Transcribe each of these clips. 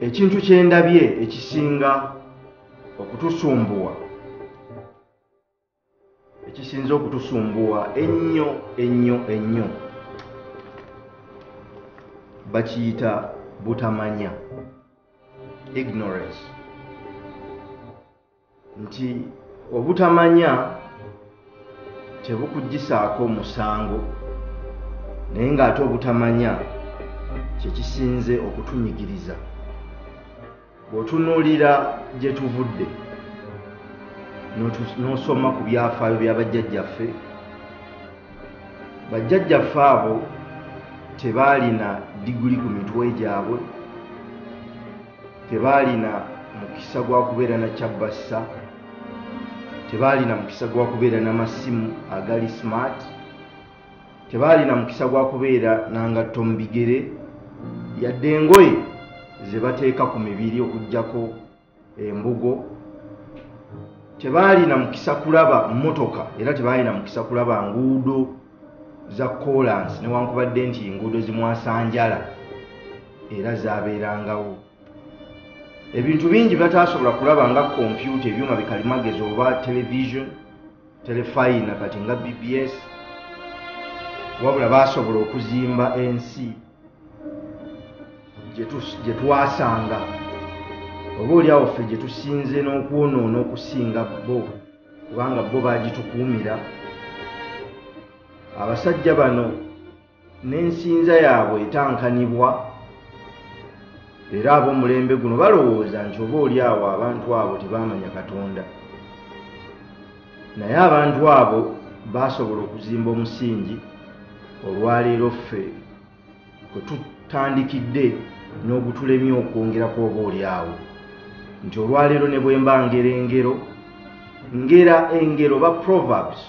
ekintu kyendabye ekisinga okutusumbuwa ekisinza okutusumbuwa ennyo bakiyita butamanya, ignorance. Nti obutamanya tebukugisaako musango, naye ng'ate obutamanya kyekisinze okutunyigiriza. Bw'otunuulira gye tuvudde n'osoma ku byafaayo bya bajjajjaffe, bajjajjaffe abo tebaalina diguli ku mitwe gyabwe, tebaalina mukisa gwa kubeera na kyabbassa, tebaalina mukisa gwa kubeera n'amasimu agali smart, tebaalina mukisa gwa kubeera nangatto mu bigere yadde engoye ze bateeka ku mibiri okuggyako embugo. Tebaalina mukisa kulaba mmotoka era tebaalina mukisa kulaba nguudo za kolansi newankubadde nti enguudo zimwasanjala era zabeerangawo. Ebintu bingi bataasobola kulaba nga kompyuta, ebyuma bikalimagezi oba television, telefayina kati nga BBS, wabula baasobola okuzimba ensi gye twasanga, oba oliawo ffe gye tusinze n'okwonoona okusinga bo, kubanga bo baagitukuumira. Abasajja bano n'ensinza yaabwe etankanibwa, era ab'omulembe guno balowooza nti oba oliawo abantu abo tebaamanya Katonda, naye abantu abo baasobola okuzimba omusingi olwaleero ffe kwe tutandikidde n'ogutulemye okwongerako oba oliawo. Nti olwaleero ne bwe mba ngera engero ba proverbs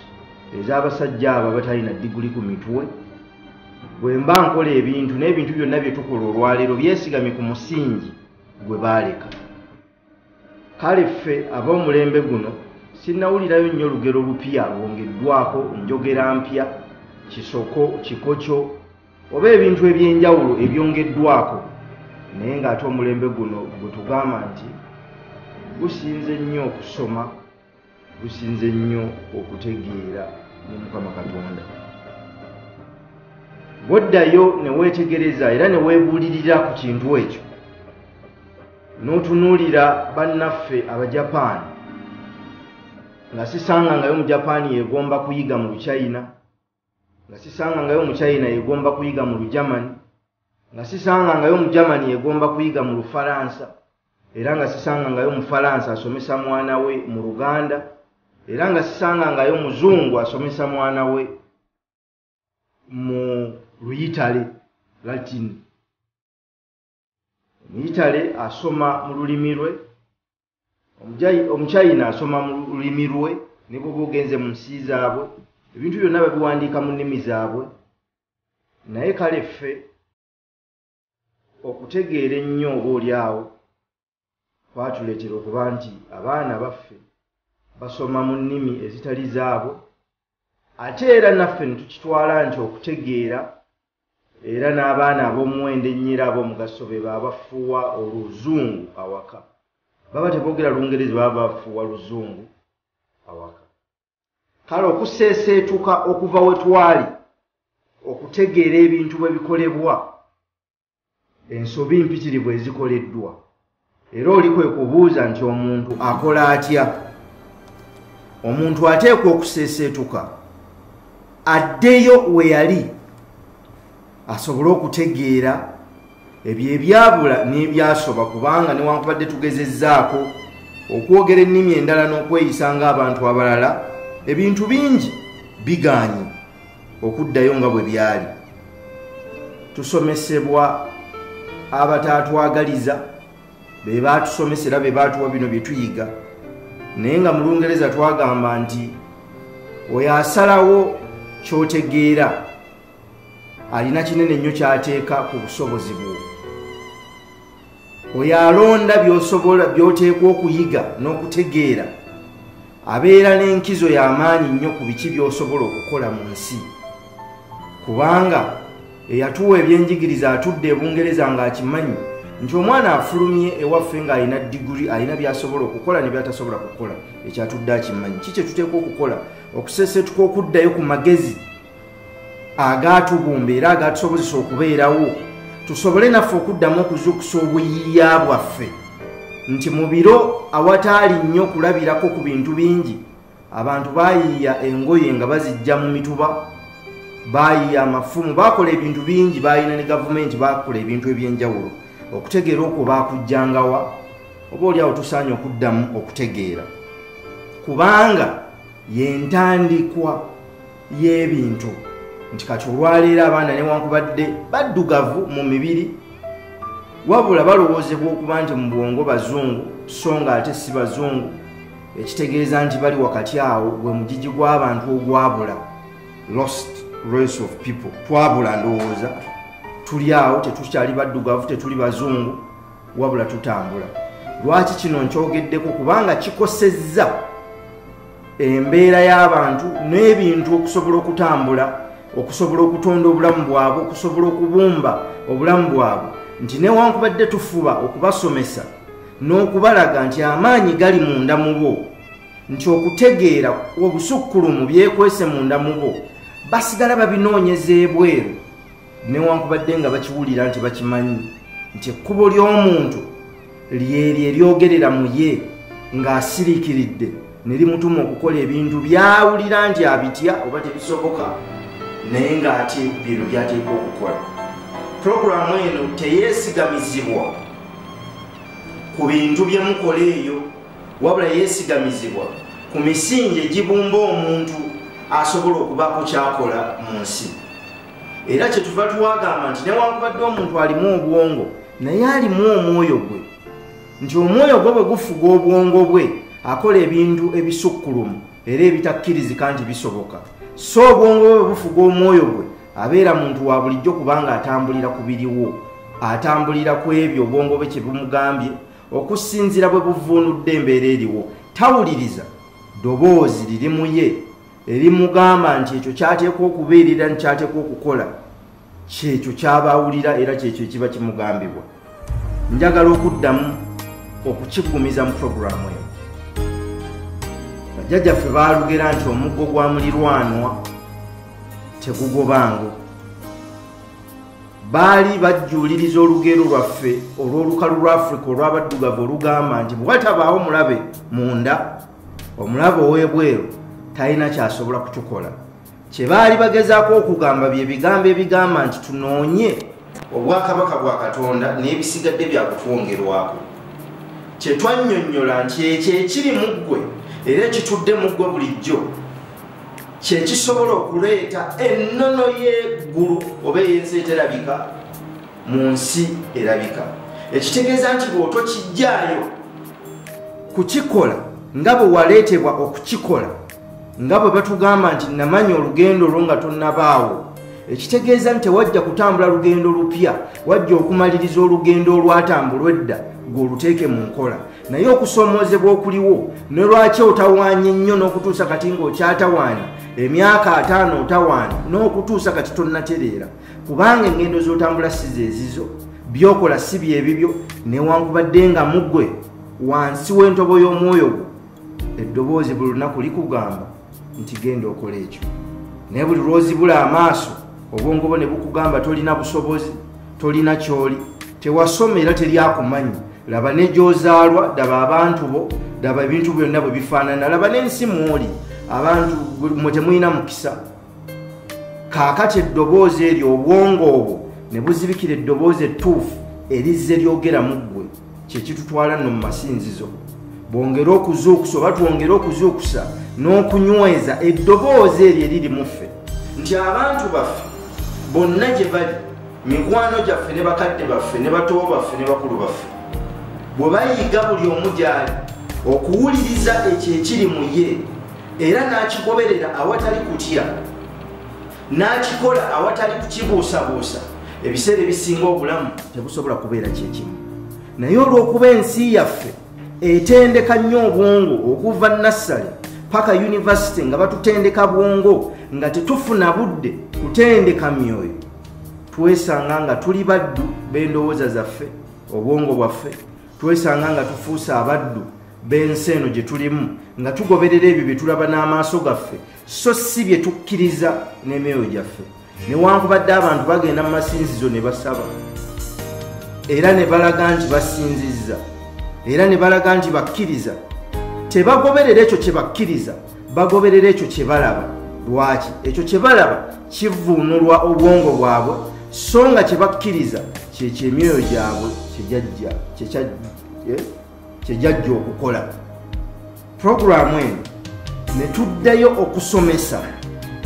ez'abasajja abo abatalina diguli ku mitwe, bwe mba nkola ebintu n'ebintu byonna bye tukola olwaleero byesigamye ku musingi gwe baaleka. Kale ffe ab'omulembe guno sinnawulirayo nnyo olugero lupya lwongeddwako, njogera mpya, kisoko, kikokyo oba ebintu eby'enjawulo ebyongeddwako, naye ng'ate omulembe guno gwe tugamba nti gusinze nnyo okusoma, gusinze nnyo okutegeera ne Mukama Katonda. Bw'oddayo ne weetegereza era ne weebuulirira ku kintu ekyo, n'otunuulira bannaffe Abajapaani, nga sisangangayo Mujapaani yeegomba kuyiga mu Luchina, nga sisangangayo Muchina yeegomba kuyiga mu Lujamani, nga sisangangayo Mujamani yeegomba kuyiga mu Lufalansa, era nga sisangangayo Mufalansa asomesa mwana we mu Luganda, era nga sisangangayo Muzungu asomesa mwana we mu Luyitale, Latin. Omuyitale asoma mu lulimi lwe, Omuchina asoma mu lulimi lwe, ne bw'oba ogenze mu nsi zaabwe ebintu byonna babiwandiika mu nnimi zaabwe. Naye kale ffe okutegeera ennyo oba oliawo kwatuleetera okuba nti abaana baffe basoma mu nnimi ezitali zaabwe, ate era naffe ne tukitwala nti okutegeera, era n'abaana ab'omuwendo ennyira ab'omugaso be baba bafuuwa Oluzungu awaka, baba teboogera Lungereza, baba bafuuwa Luzungu awaka. Kale okuseeseetuka okuva we twali okutegeera ebintu bwe bikolebwa, ensobi mpitirivu ezikoleddwa, era oli kwe kubuuza nti omuntu akola atya? Omuntu ateekwa okuseeseetuka addeyo we yali asobole okutegeera ebyo ebyabula n'ebyasoba, kubanga newankubadde tugezezzaako okwogera ennimi endala n'okweyisa ng'abantu abalala, ebintu bingi bigaanye okuddayo nga bwe byali. Tusomesebwa abataatwagaliza, be baatusomesera, be baatuwa bino bye tuyiga, naye nga mu Lungereza twagamba nti oyo asalawo ky'otegeera alina kinene nnyo ky'ateeka ku busobozi bwo. Oyo alonda by'osobola by'oteekwa okuyiga n'okutegeera abeera n'enkizo y'amaanyi nnyo ku biki by'osobola okukola mu nsi, kubanga eyatuwa ebyenjigiriza atudde e Bungereza ng'akimanyi nti omwana afulumye ewaffe nga alina diguri alina byasobola okukola ne byatasobola kukola ekyatudde akimanyi kiki kyetuteekwa okukola okusesetuka okuddayo ku magezi agaatubumba era agatusobozesa okubeerawo tusobole naffe okuddamu okuzuukusa obuyiiya bwaffe nti mu biro awataali nnyo okulabirako ku bintu bingi abantu baayiiya engoye nga bazijja mu mituba baayiiya amafumu baakola ebintu bingi baayina ne gavumenti baakola ebintu eby'enjawulo okutegeera okwo baakujjangawa oba oli awo tusaanye okuddamu okutegeera kubanga yentandikwa y'ebintu nti kati olwaleero abaana newankubadde baddugavu mu mibiri wabula balowoozebwa okuba nti mu bwongo bazungu so nga ate si bazungu ekitegeeza nti bali wakati awo gwe mugigi gw'abantu ogwabula lost race of people twabula ndowooza tuli awo tetukyali baddugavu tetuli bazungu wabula tutambula lwaki kino nkyogeddeko kubanga kikosezza embeera y'abantu n'ebintu okusobola okutambula okusobola okutonda obulamu bwabwe okusobola okubumba obulamu bwabwe nti newankubadde tufuba okubasomesa n'okubalaga nti amaanyi gali munda mu bo nti okutegeera obusukkulumu byekwese munda mu bo basigala babinoonyeza ebweru newankubadde nga bakiwulira nti bakimanyi nti ekkubo ly'omuntu lyeri eryogerera mu ye ng'asiriikiridde ne limutuma okukola ebintu byawulira nti abitya oba tebisoboka naye ng'ate bino byateekwa okukola puroguramu eno teyeesigamizibwa ku bintu bye mukola eyo wabula yeesigamizibwa ku misingi egibumba omuntu asobola okubaako kyakola mu nsi era kyetuva tuwagamba nti newankubadde omuntu alimu obwongo naye alimu omwoyo gwe nti omwoyo gwe bwe gufuga obwongo bwe akola ebintu ebisukkulumu era ebitakkirizika nti bisoboka so obwongo bwe bufuga omwoyo gwe abeera muntu wa bulijjo kubanga atambulira ku biriwo atambulira ku ebyo obwongo bwe kye bumugambye okusinziira bwe buvuunudde embeera eriwo tawuliriza ddoboozi liri mu ye erimugamba nti ekyo kyateekwa okubeerera nkyateekwa okukola kyekyo kyabawulira era kyekyo ekiba kimugambibwa njagala okuddamu okukigumiza mu puroguramu eyo bajjajjaffe baalugera nti omuggo gwa mulirwanwa tegugobango baali bajjuuliriza olugero lwaffe olw'olukalu lwa Afrika olw'abaddugavu olugamba nti bwe watabaawo mulabe munda omulabe ow'ebweru talina kyasobola kutukola kye baali bagezaako okugamba bye bigambo ebigamba nti tunoonye obwakabaka bwa Katonda n'ebisigadde byakutwongerwako kye twannyonnyola nti ekyo ekiri mu ggwe era ekitudde mu ggwe bulijjo kye kisobola okuleeta ennono y'eggulu oba ey'ensi eterabika mu nsi erabika ekitegeeza nti bw'otokijjaayo kukikola nga bwe waleetebwa okukikola nga bwe batugamba nti namanya olugendo olwo nga tonnabaawo ekitegeeza nti tewajja kutambula lugendo lupya wajja okumaliriza olugendo olwatambulwa edda ng'oluteeke mu nkola naye okusoomoozebwa okuliwo ne lwaki otawaanye nnyo n'okutuusa kati ng'okyatawaana emyaka 5 otawaana n'okutuusa kati tonnatereera kubanga engendo z'otambula si zeezizo byokola si byebibyo newankubadde nga muggwe wansi w'entobo y'omwoyo gwo eddoboozi buli lunaku likugamba nti genda okola ekyo naye buli lw'ozibula amaaso obwongo bwo ne bukugamba tolina busobozi tolina kyoli tewasoma era teryakumanyi laba ne gy'ozaalwa daba abantu bo daba ebintu byonna bwe bifaanana laba n'ensi mw'oli abantu mwe temulina mukisa kaakati eddoboozi eryo obwongo obwo ne buzibikira eddoboozi ettuufu erizze lyogera mu ggwe kyekitutwala nno mu masinzizo bwongera okuzuukusa oba twongera okuzuukusa n'okunyweza eddoboozi eryo eriri mu ffe nti abantu baffe bonna gye bali mikwano gyaffe ne bakadde baffe ne batowo baffe ne bakulu baffe bwe bayiga buli omu gy'ali okuwuliriza ekyo ekiri mu ye era n'akigoberera awatali kutya n'akikola awatali kukibuusabuusa ebiseera ebisinga obulamu tebusobola kubeera kyekimu naye olw'okuba ensi yaffe etendeka nnyo obwongo okuva nassale paka yunivasite nga batutendeka bwongo nga tetufuna budde kutendeka myoyo twesanga nga tuli baddu b'endowooza zaffe obwongo bwaffe twesanga nga tufuusa abaddu b'ensi eno gye tulimu nga tugoberera ebyo bye tulaba n'amaaso gaffe so si bye tukkiriza n'emyoyo gyaffe newankubadde abantu bagenda mu masinzizo ne basaba era ne balaga nti basinzizza era ne balaga nti bakkiriza tebagoberera ekyo kye bakkiriza bagoberera ekyo kye balaba lwaki ekyo kye balaba kivuunulwa obwongo bwabwe so nga kye bakkiriza kyekyo emyoyo gyabwe kyejajja okukola puroguramu eno ne tuddayo okusomesa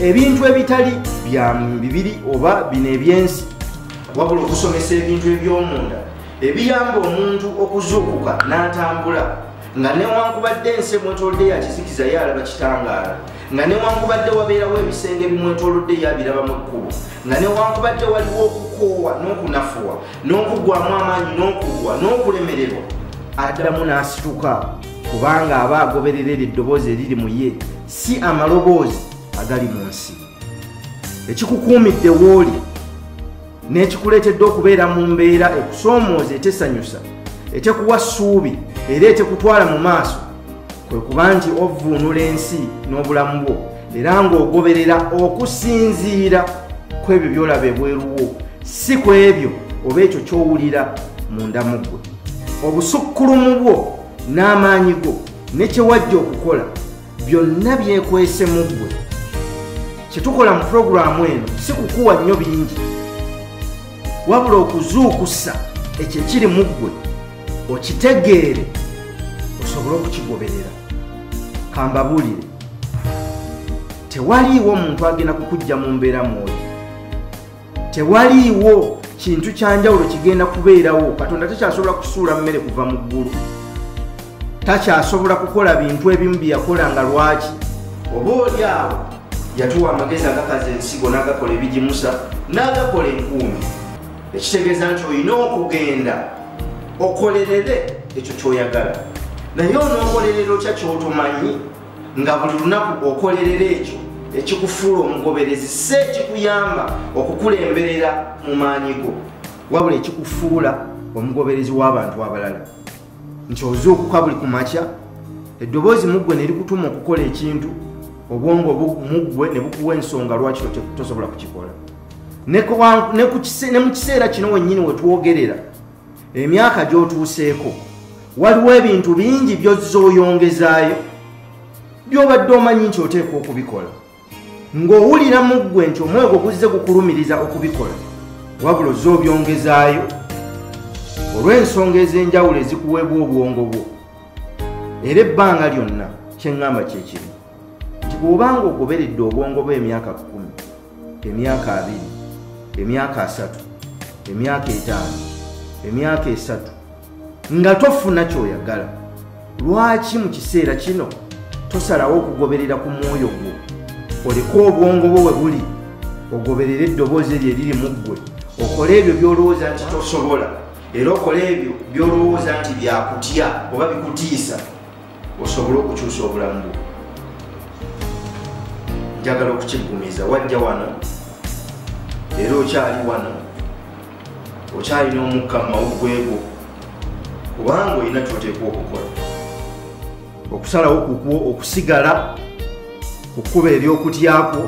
ebintu ebitali bya bibiri oba bino ebyensi wabula okusomesa ebintu eby'omunda ebiyamba omuntu okuzuukuka n'atambula nga newankubadde ensi emwetoolodde yakisikiza yalaba kitangaala nga newankubadde wabeerawo ebisenge bimwetoolodde yabirabamu ekkubo nga newankubadde waliwo okukoowa n'okunafuwa n'okugwamu amaanyi n'okugwa n'okulemererwa addamu n'asituka kubanga aba agoberera eddoboozi eriri mu ye si amaloboozi agali mu nsi ekikukuumidde wooli n'ekikuleetedde okubeera mu mbeera ekusoomooza etesanyusa etekuwa ssuubi era etekutwala mu maaso kwe kuba nti ovuunula ensi n'obulamu bwo era ng'ogoberera okusinziira ku ebyo by'olaba ebweruwo si ku ebyo oba ekyo ky'owulira munda mu ggwe obusukkulumu bwo n'amaanyi go ne kye wajja okukola byonna byekwese mu ggwe kye tukola mu puroguramu eno si kukuwa nnyo bingi wabula okuzuukusa ekyo ekiri mu ggwe okitegeere osobole okukigoberera kambabuulire tewaliiwo omuntu agenda kukujja mu mbeera mwoyo tewaliiwo kintu kyanjawulo kigenda kubeerawo katonda takyasobola kusuula mmere kuva mu ggulu takyasobola kukola bintu ebimu bye yakolanga lwaki oba oli awo yatuwa amagezi agakaza ensigo n'agakola ebigimusa n'agakola enkuumi ekitegeeza nti olina okugenda okolerere ekyo kyoyagala naye onookolerera okya kyotomanyi nga buli lunaku okolerera ekyo ekikufuula omugoberezi si ekikuyamba okukulemberera mu maanyi go wabula ekikufuula omugoberezi w'abantu abalala nti ozuukuka buli ku makya eddoboozi mu ggwe ne likutuma okukola ekintu obwongo mu ggwe ne bukuwa ensonga lwaki tosobola kukikola ne mu kiseera kino wennyini we twogerera emyaka gy'otuuseeko waliwo ebintu bingi by'ozooyongezaayo by'obadde omanyi nti oteekwa okubikola ng'owulira mu ggwe nti omwoyo guzze gukulumiriza okubikola wabula ozoobyongezaayo olw'ensonga ez'enjawulo ezikuweebwa obwongo bwo era ebbanga lyonna kyeŋŋamba kyekiri nti bw'obanga ogoberedde obwongo bwo emyaka 10 emyaka 2 emyaka 3 emyaka 5 emyaka 3 nga tofuna kyoyagala lwaki mu kiseera kino tosalawo okugoberera ku mwoyo gwo oleka obwongo bwo we buli ogoberera eddoboozi eryo eriri mu ggwe okole ebyo by'olowooza nti tosobola era okole ebyo by'olowooza nti byakutya oba bikutiisa osobole okukyusa obulamu bwo njagala okukiggumiza wajja wano era okyali wano okyalina omukka mu mawuggwe go kubanga olina kyoteekwa okukola okusalawo kukwo okusigala ku kkuba ery'okutyako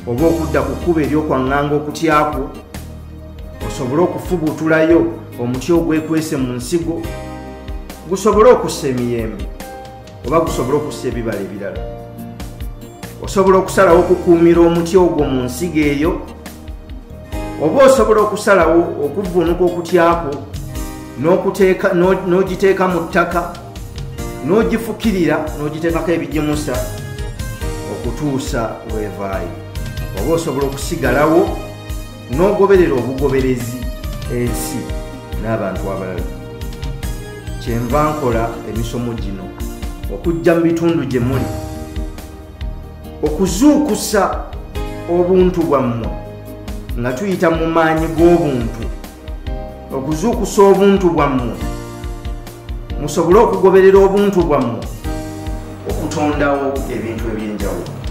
oba okudda ku kkuba ery'okwaŋŋanga okutyako osobole okufubuutulayo omuti ogwekwese mu nsigo gusobole okussa emiyembe oba gusobole okussa ebibala ebirala osobola okusalawo okukuumira omuti ogwo mu nsigo eyo oba osobola okusalawo okuvuunuka okutyako n'ogiteeka mu ttaka n'ogifukirira n'ogiteekako ebigimusa okutuusa lwevaayo oba osobola okusigalawo n'ogoberera obugoberezi ensi n'abantu abalala kyenva nkola emisomo gino okujja mu bitundu gye muli okuzuukusa obuntu bwammwe nga tuyita mu maanyi g'obuntu okuzuukusa obuntu bwammwe musobole okugoberera obuntu bwammwe okutondawo ebintu eby'enjawulo